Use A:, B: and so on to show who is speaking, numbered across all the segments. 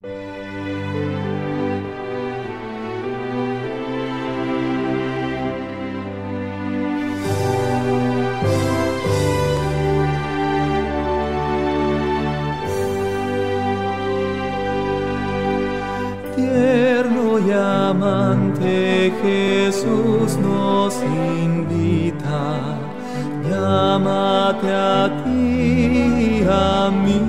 A: Tierno y amante Jesús nos invita, llámate a ti, a mí.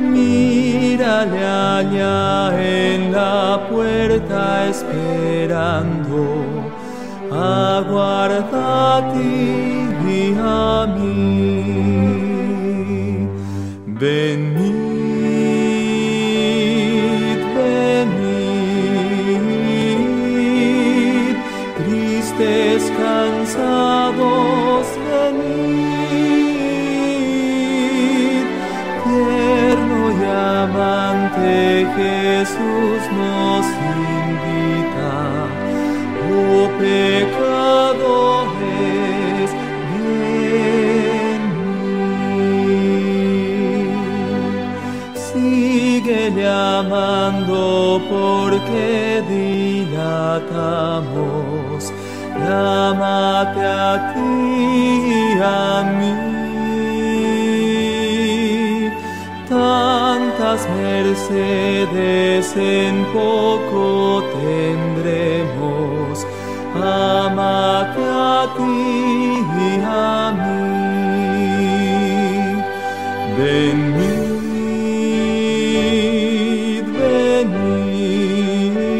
A: Mírale allá en la puerta esperando, aguarda a ti y a mí. Venid, venid, tristes, cansados, venid. Tierno y amante Jesús nos invita, oh pecadores, venid. Síguele amando porque dilatamos, llámate a ti y a mí. Tantas mercedes en poco tendremos, ámate a ti y a mí. Venid, venid,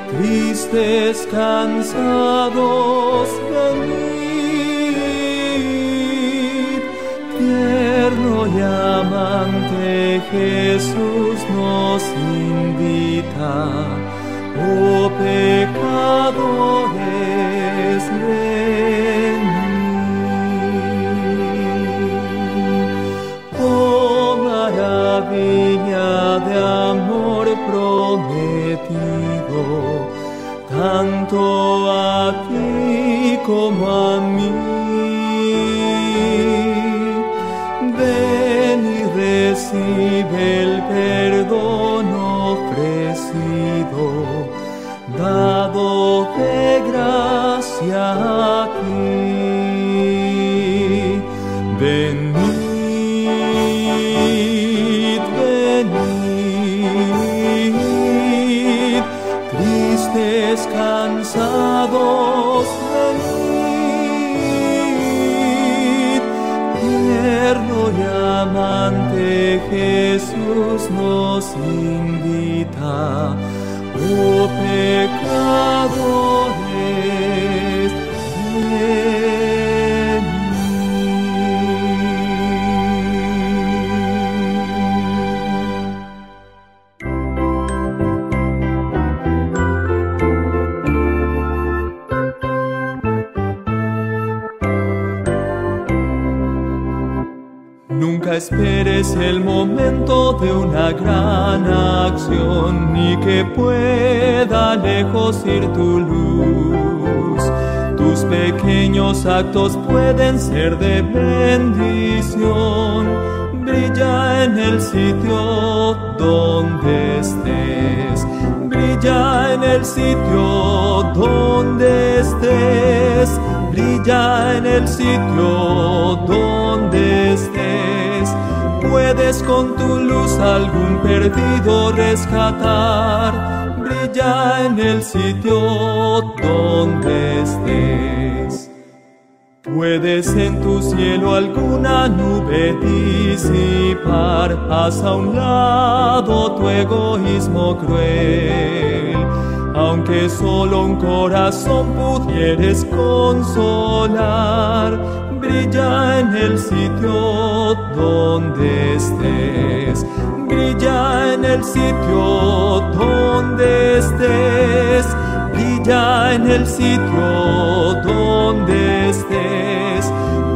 A: tristes, cansados, venid. Tierno y amante Jesús nos invita, oh pecadores, venid. Oh maravilla de amor prometido, tanto a ti como a mí. Ven y recibe el perdón ofrecido, dado de gracia aquí. Venid, venid, tristes, cansados, venid. Tierno y amante Jesús nos invita, oh pecadores, venid. Nunca esperes el momento de una gran acción, ni que pueda lejos ir tu luz. Tus pequeños actos pueden ser de bendición. Brilla en el sitio donde estés, brilla en el sitio donde estés, brilla en el sitio donde estés. Puedes con tu luz algún perdido rescatar, brilla en el sitio donde estés. Puedes en tu cielo alguna nube disipar, haz a un lado tu egoísmo cruel. Aunque solo un corazón pudieres consolar, brilla en el sitio donde estés, brilla en el sitio donde estés, brilla en el sitio donde estés.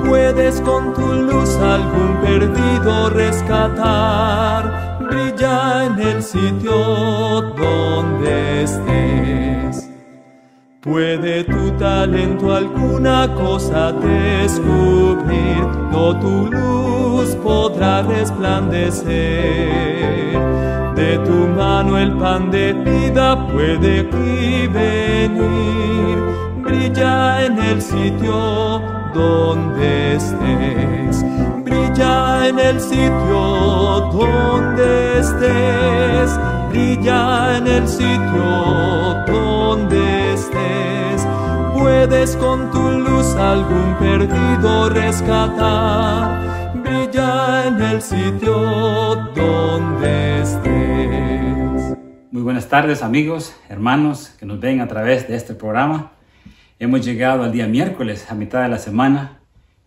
A: Puedes con tu luz algún perdido rescatar, brilla en el sitio donde estés. Puede tu talento alguna cosa descubrir, no tu luz podrá muestra resplandecer. De tu mano el pan de vida puede aquí venir. Brilla en el sitio donde estés. Brilla en el sitio donde estés. Brilla en el sitio donde estés. Puedes con tu luz algún perdido rescatar. Brilla en el sitio donde estés.
B: Muy buenas tardes, amigos, hermanos que nos ven a través de este programa. Hemos llegado al día miércoles, a mitad de la semana,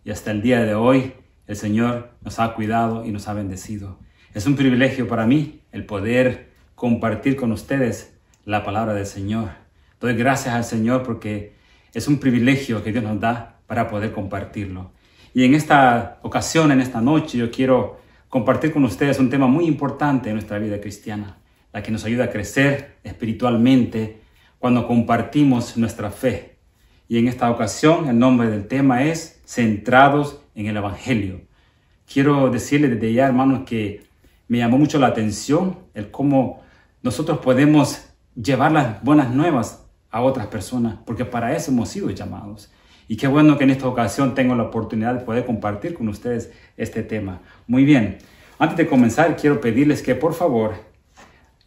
B: y hasta el día de hoy el Señor nos ha cuidado y nos ha bendecido. Es un privilegio para mí el poder compartir con ustedes la palabra del Señor. Doy gracias al Señor porque es un privilegio que Dios nos da para poder compartirlo. Y en esta ocasión, en esta noche, yo quiero compartir con ustedes un tema muy importante en nuestra vida cristiana, la que nos ayuda a crecer espiritualmente cuando compartimos nuestra fe. Y en esta ocasión, el nombre del tema es Centrados en el Evangelio. Quiero decirles desde ya, hermanos, que me llamó mucho la atención el cómo nosotros podemos llevar las buenas nuevas a otras personas, porque para eso hemos sido llamados. Y qué bueno que en esta ocasión tengo la oportunidad de poder compartir con ustedes este tema. Muy bien, antes de comenzar quiero pedirles que por favor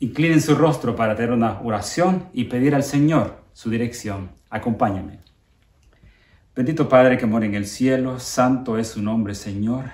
B: inclinen su rostro para tener una oración y pedir al Señor su dirección. Acompáñame. Bendito Padre que mora en el cielo, santo es su nombre, Señor.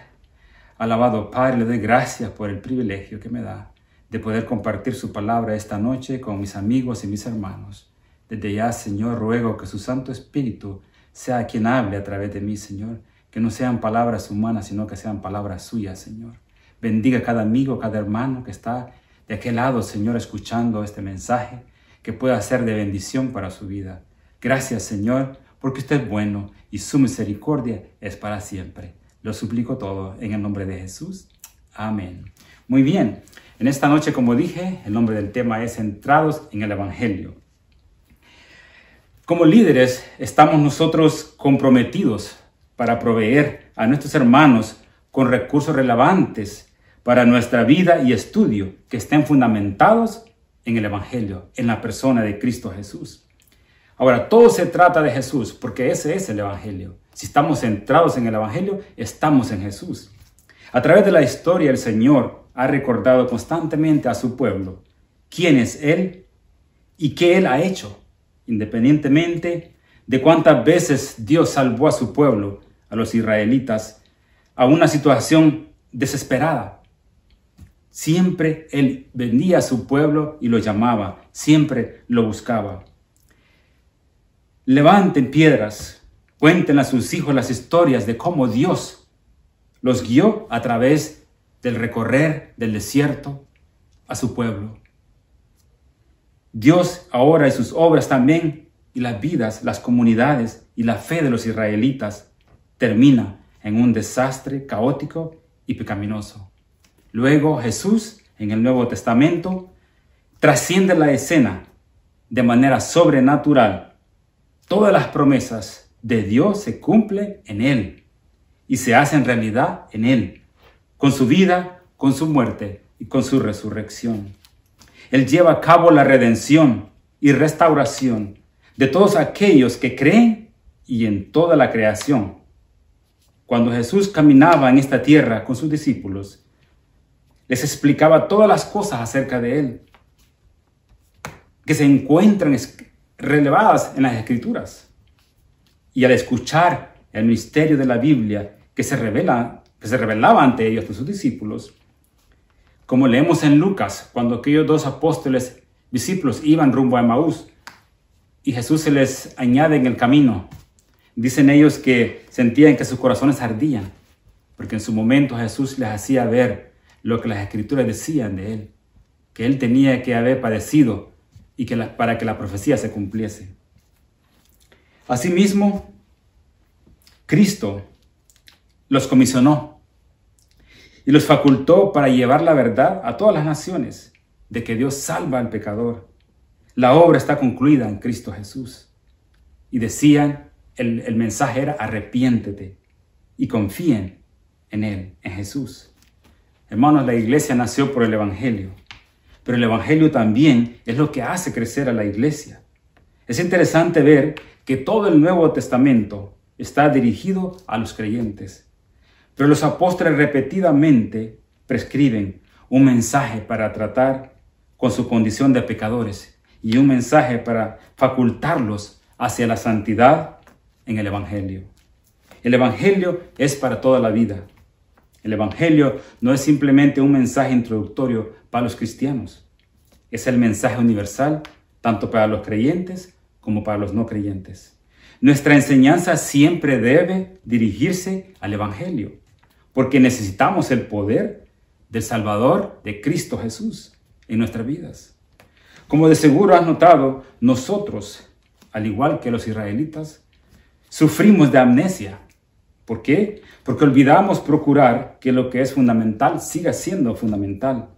B: Alabado Padre, le doy gracias por el privilegio que me da de poder compartir su palabra esta noche con mis amigos y mis hermanos. Desde ya, Señor, ruego que su Santo Espíritu sea quien hable a través de mí, Señor. Que no sean palabras humanas, sino que sean palabras suyas, Señor. Bendiga a cada amigo, cada hermano que está de aquel lado, Señor, escuchando este mensaje, que pueda ser de bendición para su vida. Gracias, Señor, porque usted es bueno y su misericordia es para siempre. Lo suplico todo en el nombre de Jesús. Amén. Muy bien, en esta noche, como dije, el nombre del tema es Centrados en el Evangelio. Como líderes, estamos nosotros comprometidos para proveer a nuestros hermanos con recursos relevantes para nuestra vida y estudio que estén fundamentados en el Evangelio, en la persona de Cristo Jesús. Ahora, todo se trata de Jesús, porque ese es el Evangelio. Si estamos centrados en el Evangelio, estamos en Jesús. A través de la historia, el Señor ha recordado constantemente a su pueblo quién es Él y qué Él ha hecho. Independientemente de cuántas veces Dios salvó a su pueblo, a los israelitas, a una situación desesperada. Siempre Él vendía a su pueblo y lo llamaba, siempre lo buscaba. Levanten piedras, cuenten a sus hijos las historias de cómo Dios los guió a través del recorrer del desierto a su pueblo. Dios ahora y sus obras también, y las vidas, las comunidades y la fe de los israelitas termina en un desastre caótico y pecaminoso. Luego Jesús, en el Nuevo Testamento, trasciende la escena de manera sobrenatural. Todas las promesas de Dios se cumplen en Él y se hacen realidad en Él, con su vida, con su muerte y con su resurrección. Él lleva a cabo la redención y restauración de todos aquellos que creen y en toda la creación. Cuando Jesús caminaba en esta tierra con sus discípulos, les explicaba todas las cosas acerca de Él, que se encuentran relevadas en las Escrituras. Y al escuchar el misterio de la Biblia que se revelaba ante ellos, sus discípulos, como leemos en Lucas, cuando aquellos dos apóstoles discípulos iban rumbo a Emaús y Jesús se les añade en el camino. Dicen ellos que sentían que sus corazones ardían, porque en su momento Jesús les hacía ver lo que las Escrituras decían de Él, que Él tenía que haber padecido y para que la profecía se cumpliese. Asimismo, Cristo los comisionó y los facultó para llevar la verdad a todas las naciones de que Dios salva al pecador. La obra está concluida en Cristo Jesús. Y decían, el mensaje era arrepiéntete y confíen en Él, en Jesús. Hermanos, la iglesia nació por el Evangelio, pero el Evangelio también es lo que hace crecer a la iglesia. Es interesante ver que todo el Nuevo Testamento está dirigido a los creyentes, pero los apóstoles repetidamente prescriben un mensaje para tratar con su condición de pecadores y un mensaje para facultarlos hacia la santidad en el Evangelio. El Evangelio es para toda la vida. El Evangelio no es simplemente un mensaje introductorio para los cristianos. Es el mensaje universal tanto para los creyentes como para los no creyentes. Nuestra enseñanza siempre debe dirigirse al Evangelio, porque necesitamos el poder del Salvador, de Cristo Jesús, en nuestras vidas. Como de seguro has notado, nosotros, al igual que los israelitas, sufrimos de amnesia. ¿Por qué? Porque olvidamos procurar que lo que es fundamental siga siendo fundamental.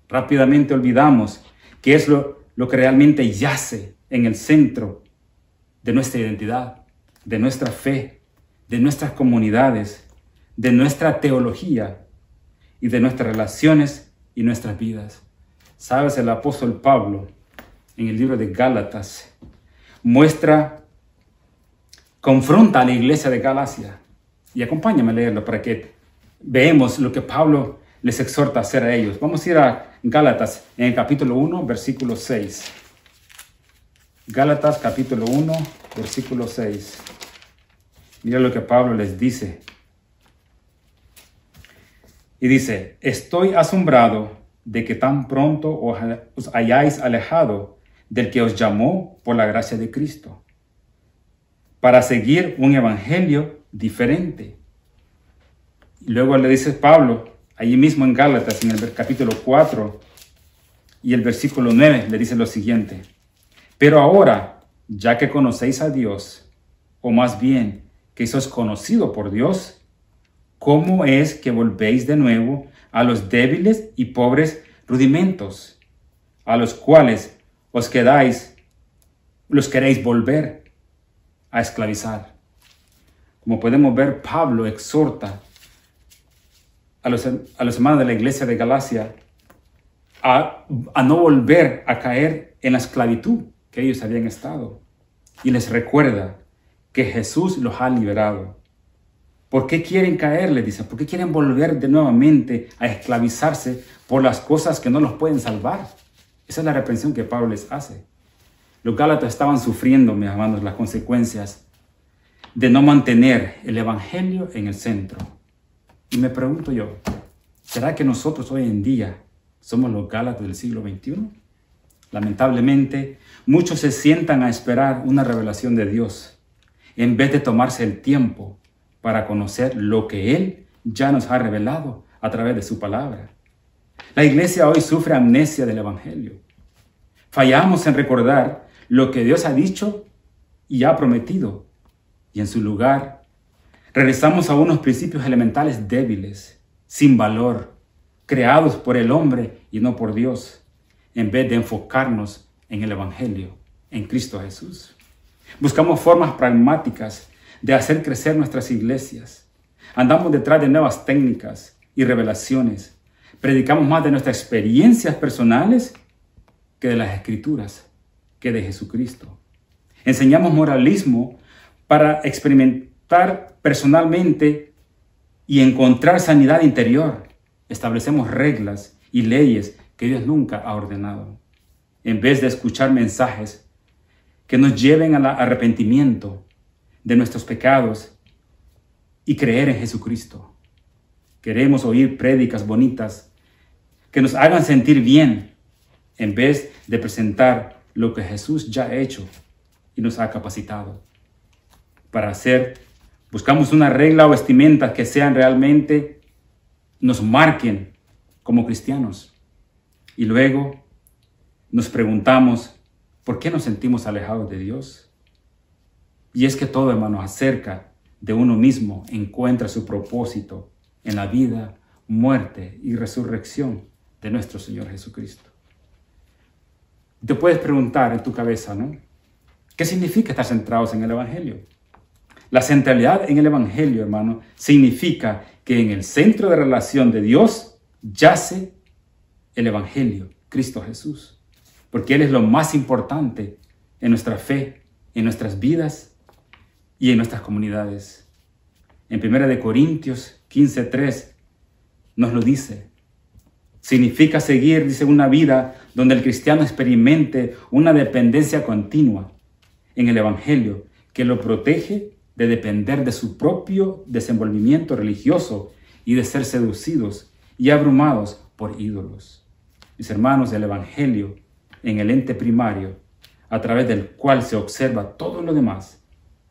B: Rápidamente olvidamos que es lo que realmente yace en el centro de nuestra identidad, de nuestra fe, de nuestras comunidades, de nuestra teología y de nuestras relaciones y nuestras vidas. Sabes, el apóstol Pablo, en el libro de Gálatas, confronta a la iglesia de Galacia. Y acompáñame a leerlo para que veamos lo que Pablo les exhorta a hacer a ellos. Vamos a ir a Gálatas en el capítulo 1, versículo 6. Gálatas capítulo 1, versículo 6. Mira lo que Pablo les dice. Y dice: estoy asombrado de que tan pronto os hayáis alejado del que os llamó por la gracia de Cristo, para seguir un evangelio diferente. Y luego le dice Pablo, allí mismo en Gálatas, en el capítulo 4 y el versículo 9, le dice lo siguiente: pero ahora, ya que conocéis a Dios, o más bien que sois conocido por Dios, ¿cómo es que volvéis de nuevo a los débiles y pobres rudimentos, a los cuales los queréis volver a esclavizar? Como podemos ver, Pablo exhorta a los hermanos de la iglesia de Galacia a no volver a caer en la esclavitud que ellos habían estado. Y les recuerda que Jesús los ha liberado. ¿Por qué quieren caer? Les dice. ¿Por qué quieren volver de nuevamente a esclavizarse por las cosas que no los pueden salvar? Esa es la reprensión que Pablo les hace. Los gálatas estaban sufriendo, mis hermanos, las consecuencias de no mantener el evangelio en el centro. Y me pregunto yo, ¿será que nosotros hoy en día somos los gálatas del siglo XXI? Lamentablemente, muchos se sientan a esperar una revelación de Dios en vez de tomarse el tiempo para conocer lo que Él ya nos ha revelado a través de su palabra. La iglesia hoy sufre amnesia del evangelio. Fallamos en recordar lo que Dios ha dicho y ha prometido, y en su lugar regresamos a unos principios elementales débiles, sin valor, creados por el hombre y no por Dios, en vez de enfocarnos en el evangelio, en Cristo Jesús. Buscamos formas pragmáticas de hacer crecer nuestras iglesias. Andamos detrás de nuevas técnicas y revelaciones. Predicamos más de nuestras experiencias personales que de las Escrituras, que de Jesucristo. Enseñamos moralismo para experimentar personalmente y encontrar sanidad interior. Establecemos reglas y leyes que Dios nunca ha ordenado, en vez de escuchar mensajes que nos lleven al arrepentimiento de nuestros pecados y creer en Jesucristo. Queremos oír prédicas bonitas que nos hagan sentir bien, en vez de presentar lo que Jesús ya ha hecho y nos ha capacitado para hacer. Buscamos una regla o vestimenta que sean realmente, nos marquen como cristianos. Y luego nos preguntamos, ¿por qué nos sentimos alejados de Dios? Y es que todo, hermano, acerca de uno mismo encuentra su propósito en la vida, muerte y resurrección de nuestro Señor Jesucristo. Te puedes preguntar en tu cabeza, ¿no? ¿Qué significa estar centrados en el evangelio? La centralidad en el evangelio, hermano, significa que en el centro de relación de Dios yace el Evangelio, Cristo Jesús, porque Él es lo más importante en nuestra fe, en nuestras vidas y en nuestras comunidades. En 1 Corintios 15:3 nos lo dice. Significa seguir, dice, una vida donde el cristiano experimente una dependencia continua en el Evangelio que lo protege de depender de su propio desenvolvimiento religioso y de ser seducidos y abrumados por ídolos. Mis hermanos, el Evangelio en el ente primario, a través del cual se observa todo lo demás,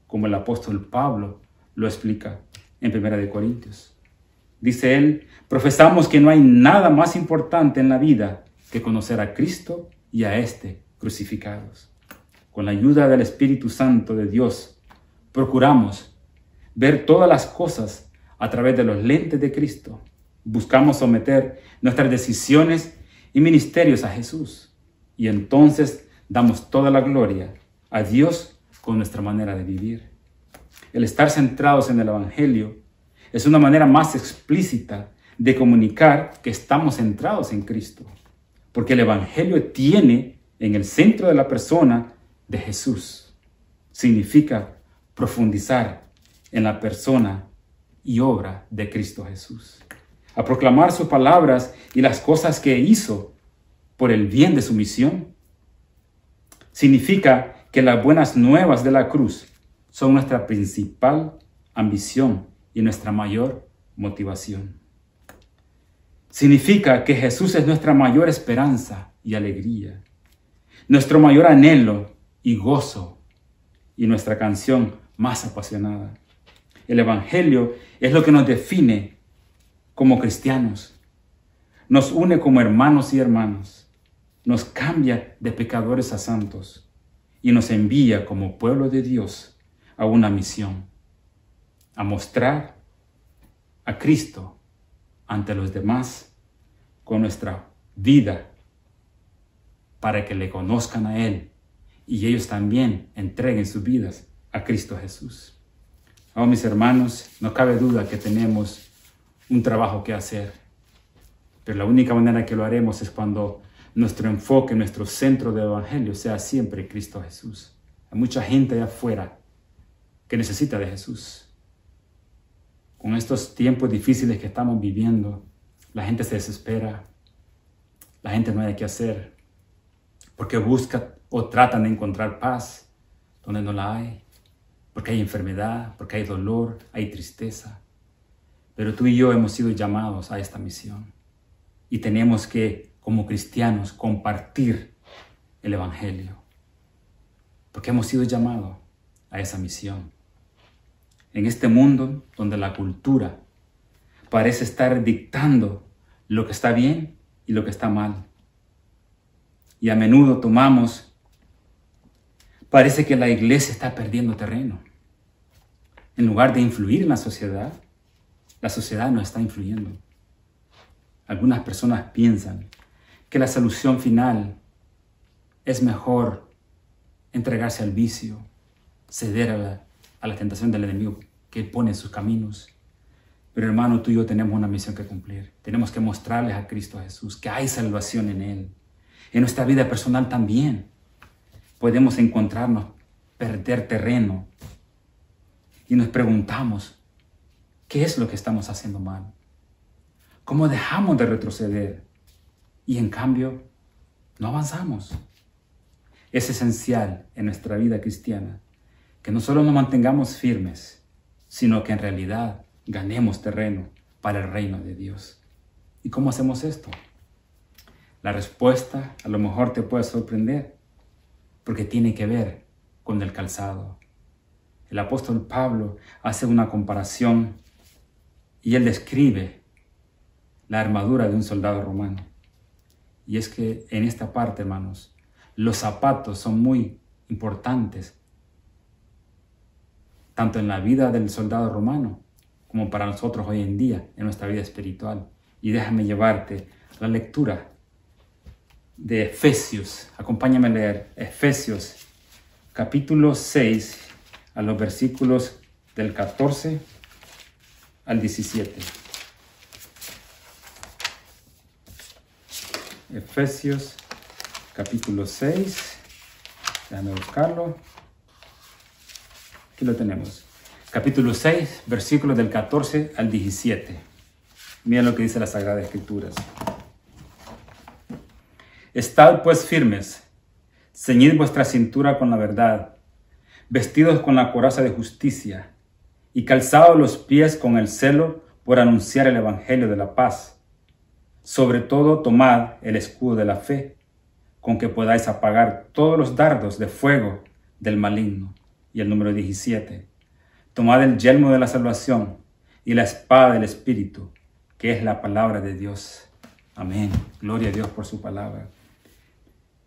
B: como el apóstol Pablo lo explica en 1 Corintios. Dice él, profesamos que no hay nada más importante en la vida que conocer a Cristo y a éste crucificados. Con la ayuda del Espíritu Santo de Dios, procuramos ver todas las cosas a través de los lentes de Cristo. Buscamos someter nuestras decisiones y ministerios a Jesús. Y entonces damos toda la gloria a Dios con nuestra manera de vivir. El estar centrados en el Evangelio es una manera más explícita de comunicar que estamos centrados en Cristo. Porque el Evangelio tiene en el centro de la persona de Jesús. Significa profundizar en la persona y obra de Cristo Jesús. A proclamar sus palabras y las cosas que hizo por el bien de su misión. Significa que las buenas nuevas de la cruz son nuestra principal ambición y nuestra mayor motivación. Significa que Jesús es nuestra mayor esperanza y alegría, nuestro mayor anhelo y gozo, y nuestra canción más apasionada. El Evangelio es lo que nos define como cristianos, nos une como hermanos y hermanas, nos cambia de pecadores a santos y nos envía como pueblo de Dios a una misión, a mostrar a Cristo ante los demás con nuestra vida para que le conozcan a Él y ellos también entreguen sus vidas a Cristo Jesús. Ahora, mis hermanos, no cabe duda que tenemos un trabajo que hacer, pero la única manera que lo haremos es cuando nuestro enfoque, nuestro centro del Evangelio sea siempre Cristo Jesús. Hay mucha gente allá afuera que necesita de Jesús. Con estos tiempos difíciles que estamos viviendo, la gente se desespera, la gente no hay qué hacer, porque busca o tratan de encontrar paz donde no la hay, porque hay enfermedad, porque hay dolor, hay tristeza. Pero tú y yo hemos sido llamados a esta misión y tenemos que, como cristianos, compartir el Evangelio, porque hemos sido llamados a esa misión. En este mundo donde la cultura parece estar dictando lo que está bien y lo que está mal, y a menudo parece que la iglesia está perdiendo terreno. En lugar de influir en la sociedad no está influyendo. Algunas personas piensan que la solución final es mejor entregarse al vicio, ceder a la tentación del enemigo que pone en sus caminos. Pero hermano, tú y yo tenemos una misión que cumplir. Tenemos que mostrarles a Cristo Jesús que hay salvación en Él. En nuestra vida personal también podemos encontrarnos, perder terreno y nos preguntamos, ¿qué es lo que estamos haciendo mal? ¿Cómo dejamos de retroceder? Y en cambio, no avanzamos. Es esencial en nuestra vida cristiana que no solo nos mantengamos firmes, sino que en realidad ganemos terreno para el reino de Dios. ¿Y cómo hacemos esto? La respuesta a lo mejor te puede sorprender, porque tiene que ver con el calzado. El apóstol Pablo hace una comparación y él describe la armadura de un soldado romano. Y es que en esta parte, hermanos, los zapatos son muy importantes, tanto en la vida del soldado romano como para nosotros hoy en día, en nuestra vida espiritual. Y déjame llevarte a la lectura de Efesios. Acompáñame a leer Efesios capítulo 6 a los versículos del 14 al 17. Efesios capítulo 6. Déjame buscarlo. Aquí lo tenemos. Capítulo 6, versículos del 14 al 17. Miren lo que dice la Sagrada Escrituras. Estad pues firmes, ceñid vuestra cintura con la verdad, vestidos con la coraza de justicia, y calzados los pies con el celo por anunciar el evangelio de la paz. Sobre todo tomad el escudo de la fe, con que podáis apagar todos los dardos de fuego del maligno. Y el número 17. Tomad el yelmo de la salvación y la espada del Espíritu, que es la palabra de Dios. Amén. Gloria a Dios por su palabra.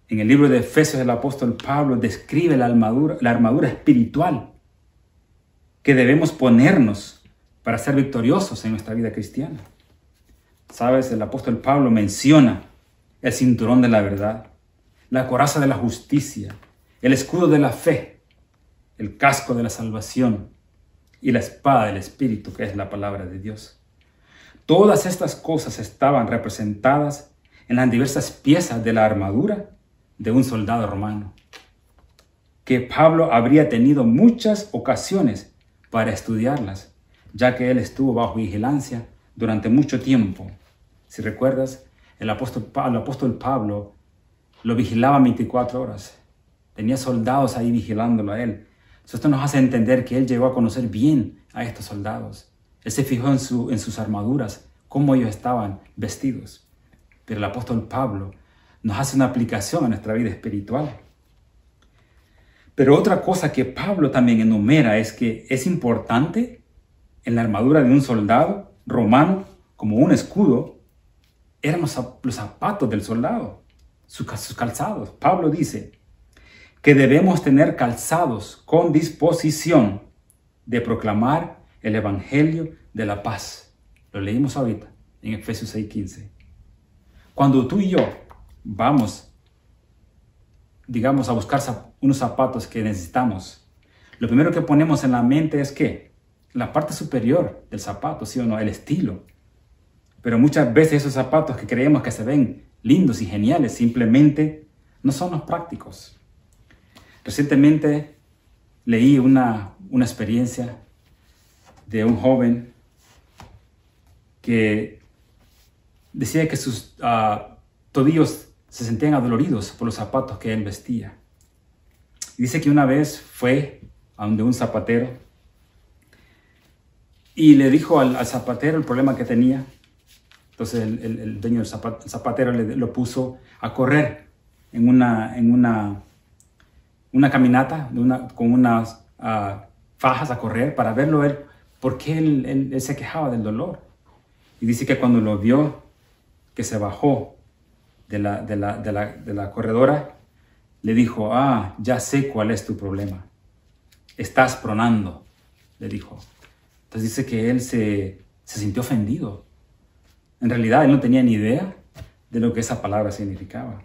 B: En el libro de Efesios, el apóstol Pablo describe la armadura espiritual que debemos ponernos para ser victoriosos en nuestra vida cristiana. Sabes, el apóstol Pablo menciona el cinturón de la verdad, la coraza de la justicia, el escudo de la fe, el casco de la salvación y la espada del Espíritu, que es la palabra de Dios. Todas estas cosas estaban representadas en las diversas piezas de la armadura de un soldado romano, que Pablo habría tenido muchas ocasiones para estudiarlas, ya que él estuvo bajo vigilancia durante mucho tiempo. Si recuerdas, el apóstol Pablo lo vigilaba 24 horas. Tenía soldados ahí vigilándolo a él. Esto nos hace entender que él llegó a conocer bien a estos soldados. Él se fijó en sus armaduras, cómo ellos estaban vestidos. Pero el apóstol Pablo nos hace una aplicación a nuestra vida espiritual. Pero otra cosa que Pablo también enumera es que es importante en la armadura de un soldado romano, como un escudo, eran los zapatos del soldado, sus calzados. Pablo dice que debemos tener calzados con disposición de proclamar el evangelio de la paz. Lo leímos ahorita en Efesios 6:15. Cuando tú y yo vamos, digamos, a buscar unos zapatos que necesitamos, lo primero que ponemos en la mente es ¿qué? La parte superior del zapato, ¿sí o no? El estilo. Pero muchas veces esos zapatos que creemos que se ven lindos y geniales simplemente no son los prácticos. Recientemente leí una experiencia de un joven que decía que sus tobillos se sentían adoloridos por los zapatos que él vestía. Y dice que una vez fue a donde un zapatero y le dijo al zapatero el problema que tenía. Entonces el dueño del zapatero lo puso a correr en una caminata con unas fajas a correr para verlo él, por qué él se quejaba del dolor. Y dice que cuando lo vio, que se bajó de la corredora, le dijo, ya sé cuál es tu problema. Estás pronando, le dijo. Entonces dice que él se sintió ofendido. En realidad él no tenía ni idea de lo que esa palabra significaba.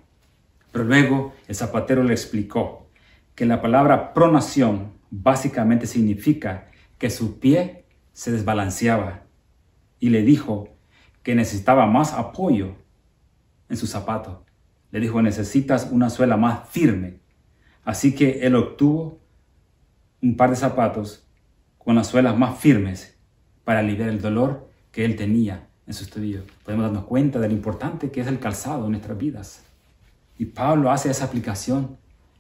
B: Pero luego el zapatero le explicó que la palabra pronación básicamente significa que su pie se desbalanceaba, y le dijo que necesitaba más apoyo en su zapato. Le dijo, necesitas una suela más firme. Así que él obtuvo un par de zapatos con las suelas más firmes para aliviar el dolor que él tenía en sus tobillos. Podemos darnos cuenta de lo importante que es el calzado en nuestras vidas. Y Pablo hace esa aplicación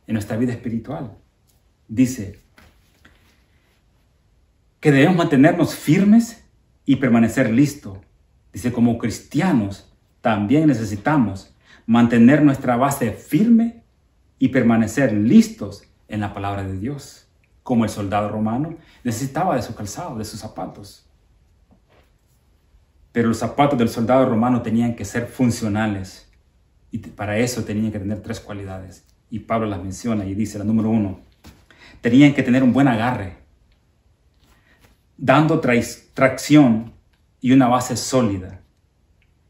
B: en nuestra vida espiritual. Dice que debemos mantenernos firmes y permanecer listos. Dice, como cristianos también necesitamos mantener nuestra base firme y permanecer listos en la palabra de Dios. Como el soldado romano necesitaba de su calzado, de sus zapatos. Pero los zapatos del soldado romano tenían que ser funcionales. Y para eso tenían que tener 3 cualidades. Y Pablo las menciona y dice, la número 1, tenían que tener un buen agarre, dando tracción y una base sólida.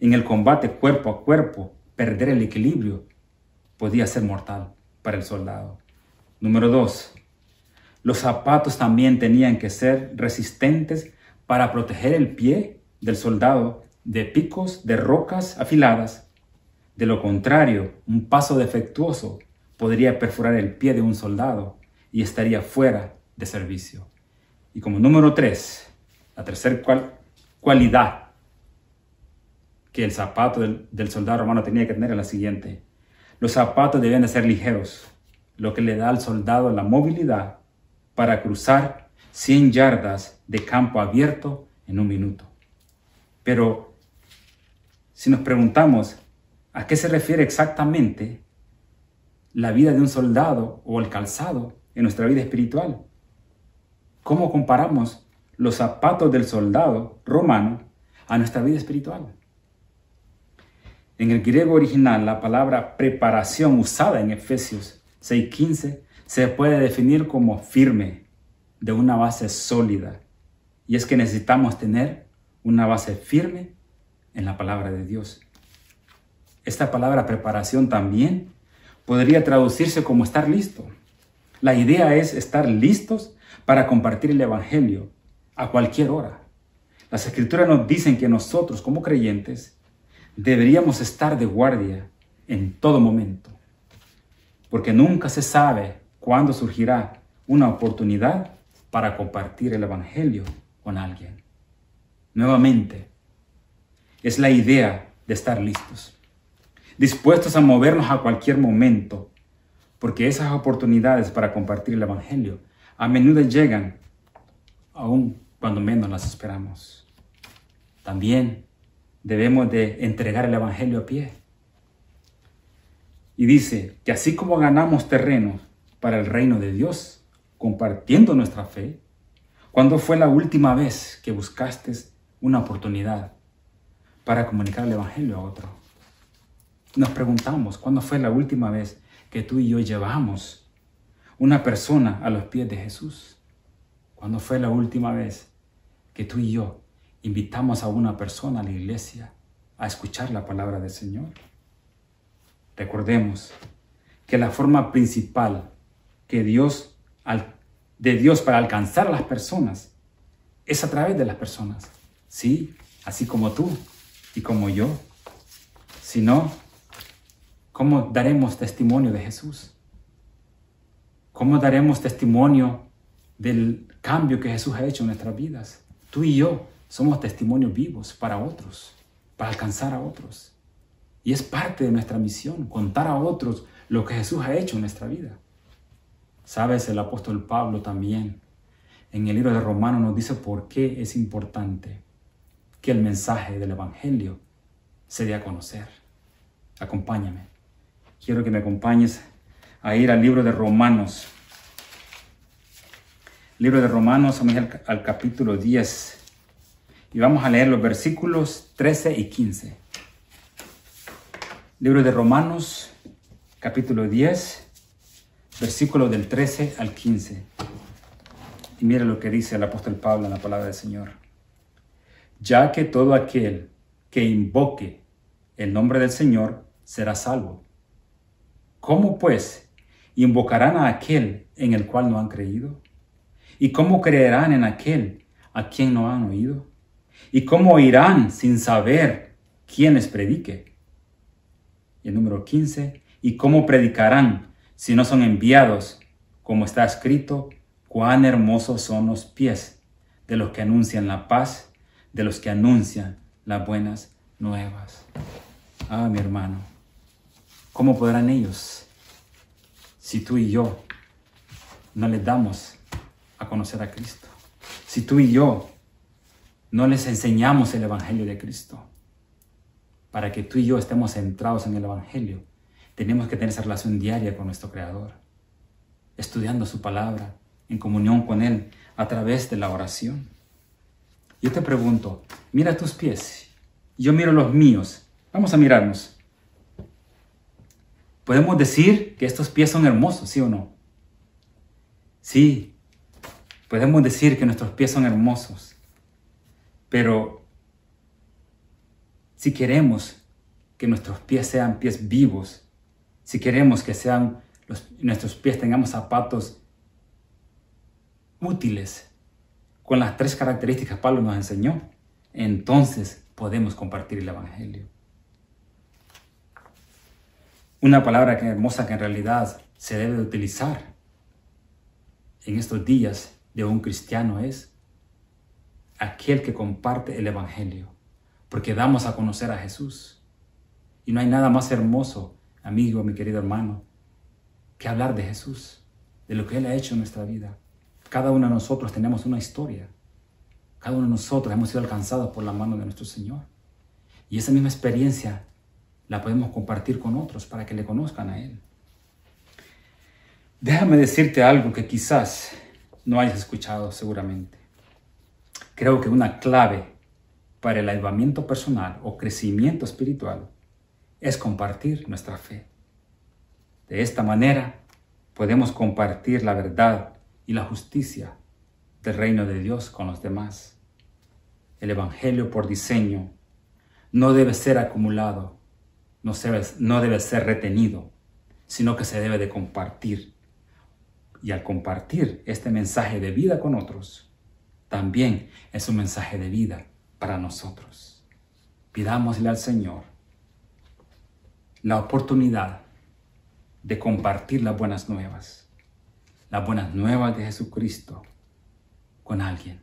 B: En el combate cuerpo a cuerpo, perder el equilibrio podía ser mortal para el soldado. Número 2, los zapatos también tenían que ser resistentes para proteger el pie del soldado de picos de rocas afiladas, De lo contrario, un paso defectuoso podría perforar el pie de un soldado y estaría fuera de servicio. Y como número 3, la tercera cualidad que el zapato del soldado romano tenía que tener es la siguiente. Los zapatos deben de ser ligeros, lo que le da al soldado la movilidad para cruzar 100 yardas de campo abierto en un minuto. Pero si nos preguntamos a qué se refiere exactamente la vida de un soldado o el calzado en nuestra vida espiritual, ¿cómo comparamos los zapatos del soldado romano a nuestra vida espiritual? En el griego original, la palabra preparación usada en Efesios 6:15 se puede definir como firme, de una base sólida. Y es que necesitamos tener una base firme en la palabra de Dios. Esta palabra preparación también podría traducirse como estar listo. La idea es estar listos para compartir el Evangelio a cualquier hora. Las Escrituras nos dicen que nosotros como creyentes deberíamos estar de guardia en todo momento, porque nunca se sabe cuándo surgirá una oportunidad para compartir el Evangelio con alguien. Nuevamente, es la idea de estar listos, dispuestos a movernos a cualquier momento, porque esas oportunidades para compartir el Evangelio a menudo llegan aún cuando menos las esperamos. También debemos de entregar el Evangelio a pie. Y dice que así como ganamos terreno para el reino de Dios, compartiendo nuestra fe, ¿cuándo fue la última vez que buscaste una oportunidad para comunicar el Evangelio a otro? Nos preguntamos, ¿cuándo fue la última vez que tú y yo llevamos una persona a los pies de Jesús? ¿Cuándo fue la última vez que tú y yo invitamos a una persona a la iglesia a escuchar la palabra del Señor? Recordemos que la forma principal de Dios para alcanzar a las personas es a través de las personas. Sí, así como tú y como yo. Si no, ¿cómo daremos testimonio de Jesús? ¿Cómo daremos testimonio del cambio que Jesús ha hecho en nuestras vidas? Tú y yo somos testimonios vivos para otros, para alcanzar a otros. Y es parte de nuestra misión, contar a otros lo que Jesús ha hecho en nuestra vida. Sabes, el apóstol Pablo también, en el libro de Romanos, nos dice por qué es importante que el mensaje del Evangelio se dé a conocer. Acompáñame. Quiero que me acompañes a ir al libro de Romanos. Libro de Romanos, vamos a ir al capítulo 10. Y vamos a leer los versículos 13 y 15. Libro de Romanos, capítulo 10, versículos del 13 al 15. Y mira lo que dice el apóstol Pablo en la palabra del Señor. Ya que todo aquel que invoque el nombre del Señor será salvo. ¿Cómo pues invocarán a aquel en el cual no han creído? ¿Y cómo creerán en aquel a quien no han oído? ¿Y cómo oirán sin saber quién les predique? Y el número 15, ¿y cómo predicarán si no son enviados? Como está escrito, cuán hermosos son los pies de los que anuncian la paz, de los que anuncian las buenas nuevas. Ah, mi hermano, ¿cómo podrán ellos si tú y yo no les damos a conocer a Cristo? Si tú y yo no les enseñamos el Evangelio de Cristo. Para que tú y yo estemos centrados en el Evangelio, tenemos que tener esa relación diaria con nuestro Creador, estudiando su palabra, en comunión con Él, a través de la oración. Yo te pregunto, mira tus pies, yo miro los míos. Vamos a mirarnos. ¿Podemos decir que estos pies son hermosos, sí o no? Sí, podemos decir que nuestros pies son hermosos. Pero si queremos que nuestros pies sean pies vivos, si queremos que nuestros pies tengamos zapatos útiles, con las 3 características que Pablo nos enseñó, entonces podemos compartir el Evangelio. Una palabra que hermosa que en realidad se debe de utilizar en estos días de un cristiano es aquel que comparte el Evangelio, porque damos a conocer a Jesús. Y no hay nada más hermoso, amigo, mi querido hermano, que hablar de Jesús, de lo que Él ha hecho en nuestra vida. Cada uno de nosotros tenemos una historia. Cada uno de nosotros hemos sido alcanzados por la mano de nuestro Señor. Y esa misma experiencia la podemos compartir con otros para que le conozcan a Él. Déjame decirte algo que quizás no hayas escuchado seguramente. Creo que una clave para el avivamiento personal o crecimiento espiritual es compartir nuestra fe. De esta manera podemos compartir la verdad y la justicia del reino de Dios con los demás. El Evangelio por diseño no debe ser acumulado, no debe ser retenido, sino que se debe de compartir. Y al compartir este mensaje de vida con otros, también es un mensaje de vida para nosotros. Pidámosle al Señor la oportunidad de compartir las buenas nuevas de Jesucristo con alguien.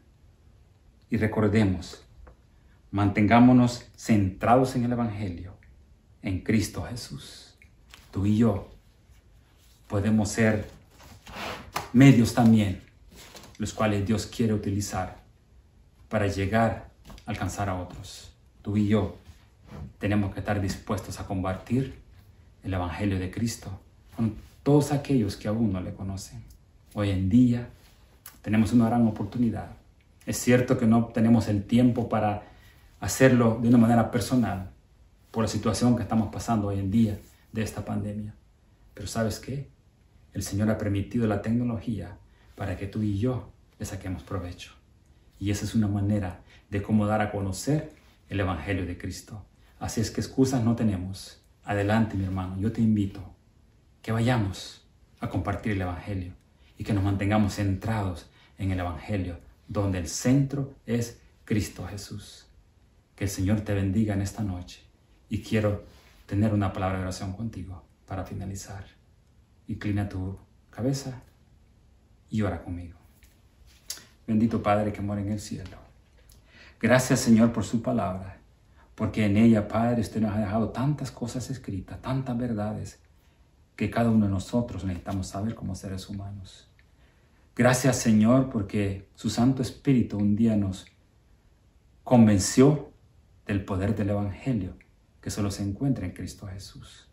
B: Y recordemos, mantengámonos centrados en el Evangelio, en Cristo Jesús. Tú y yo podemos ser medios también, los cuales Dios quiere utilizar para llegar a alcanzar a otros. Tú y yo tenemos que estar dispuestos a compartir el Evangelio de Cristo con todos aquellos que aún no le conocen. Hoy en día tenemos una gran oportunidad. Es cierto que no tenemos el tiempo para hacerlo de una manera personal por la situación que estamos pasando hoy en día de esta pandemia. Pero ¿sabes qué? El Señor ha permitido la tecnología para que tú y yo le saquemos provecho. Y esa es una manera de cómo dar a conocer el Evangelio de Cristo. Así es que excusas no tenemos. Adelante, mi hermano, yo te invito que vayamos a compartir el Evangelio y que nos mantengamos centrados en el Evangelio, donde el centro es Cristo Jesús. Que el Señor te bendiga en esta noche y quiero tener una palabra de oración contigo para finalizar. Inclina tu cabeza y ora conmigo. Bendito Padre que mora en el cielo. Gracias, Señor, por su palabra, porque en ella, Padre, usted nos ha dejado tantas cosas escritas, tantas verdades que cada uno de nosotros necesitamos saber como seres humanos. Gracias, Señor, porque su Santo Espíritu un día nos convenció del poder del Evangelio que solo se encuentra en Cristo Jesús.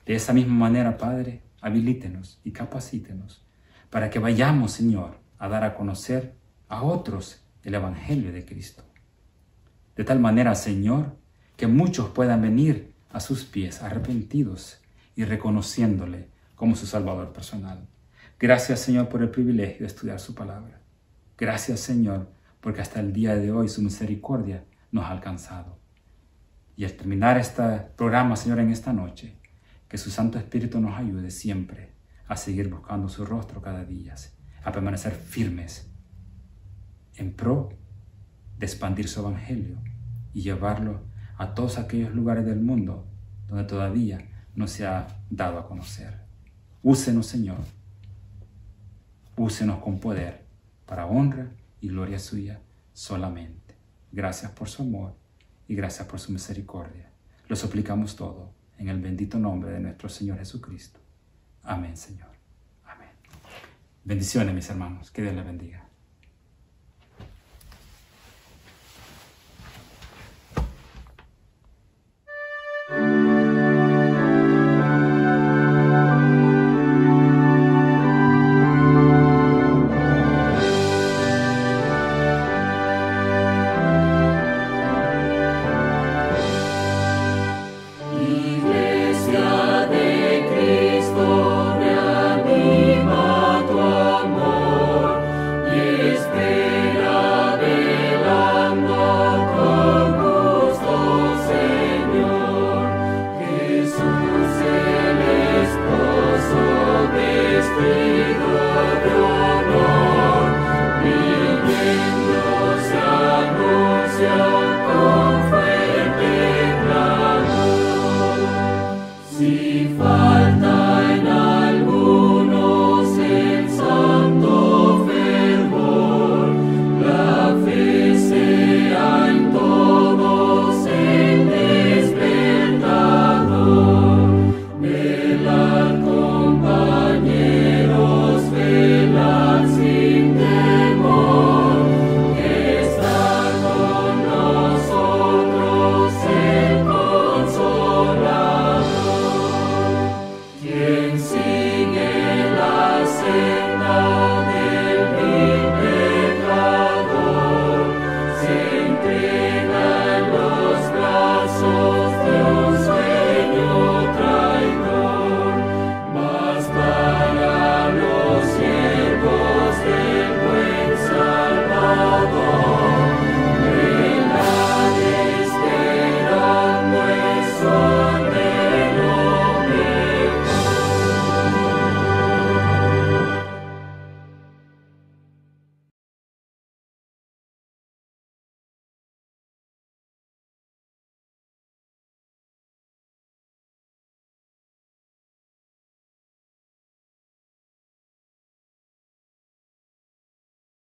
B: De esa misma manera, Padre, habilítenos y capacítenos para que vayamos, Señor, a dar a conocer a otros el Evangelio de Cristo. De tal manera, Señor, que muchos puedan venir a sus pies arrepentidos y reconociéndole como su Salvador personal. Gracias, Señor, por el privilegio de estudiar su palabra. Gracias, Señor, porque hasta el día de hoy su misericordia nos ha alcanzado. Y al terminar este programa, Señor, en esta noche, que su Santo Espíritu nos ayude siempre a seguir buscando su rostro cada día, a permanecer firmes en pro de expandir su Evangelio y llevarlo a todos aquellos lugares del mundo donde todavía no se ha dado a conocer. Úsenos, Señor. Úsenos con poder para honra y gloria suya solamente. Gracias por su amor y gracias por su misericordia. Lo suplicamos todo en el bendito nombre de nuestro Señor Jesucristo. Amén, Señor. Amén. Bendiciones, mis hermanos. Que Dios les bendiga.